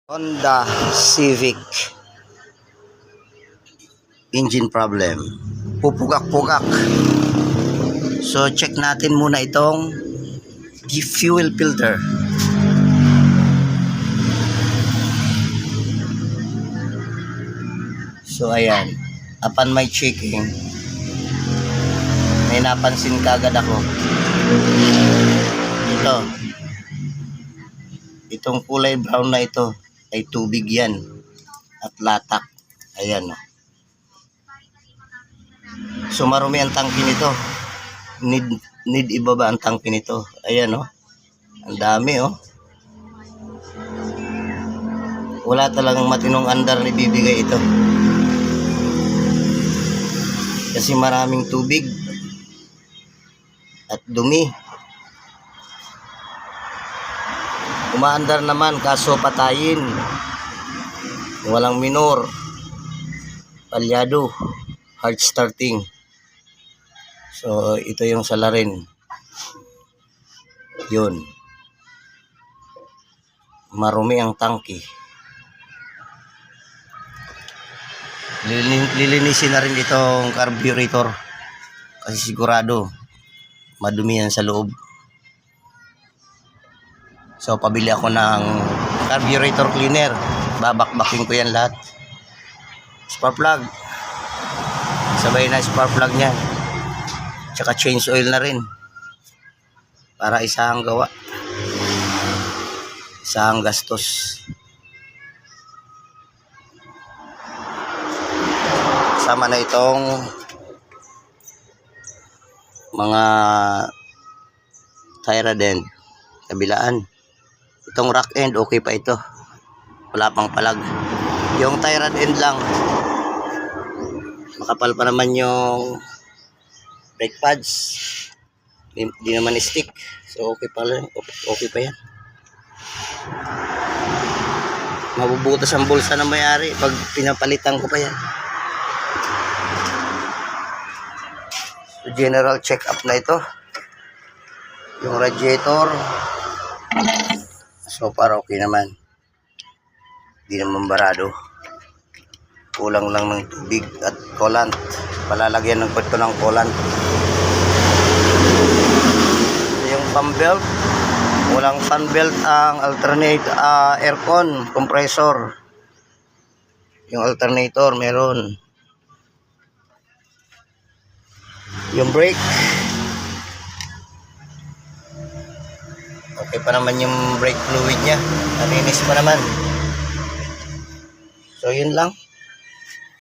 Honda Civic engine problem, pupugak-pugak. So check natin muna itong fuel filter. So ayan, upon my checking, may napansin kagad ako. Itong kulay brown na ito ay tubig yan at latak. Ayan. So marumi ang tangke nito. Need ibaba ang tangke nito. Ayan ang dami Wala talagang matinong andar na ibibigay ito. Kasi maraming tubig at dumi. Umaandar naman kaso patayin. Walang minor. Palyado. Hard starting. So ito yung salarin. Yun. Marumi ang tangke. Lilinisin na rin itong carburetor. Kasi sigurado madumi yan sa loob. So pabili ako ng carburetor cleaner. Babakbakin ko yan lahat. Spark plug. Sabay na spark plug niyan. Tsaka change oil na rin. Para isahang gawa. Isahang gastos. Sama na itong mga tire end. Kabilaan. Itong rack end, okay pa ito. Wala pang palag. Yung tie rod end lang. Makapal pa naman yung brake pads. Di naman stick. So okay pa lang. Okay pa yan. Mabubutas ang bulsa ng may-ari pag pinapalitan ko pa yan. So general check up na ito. Yung radiator. So para okay naman. Di naman barado. Kulang lang ng tubig at coolant. Palalagyan ng pwesto ng coolant. Yung fan belt. Walang fan belt ang alternate aircon compressor. Yung alternator meron. Yung brake. Okay pa naman yung brake fluid niya. Nalinis pa naman. So yun lang.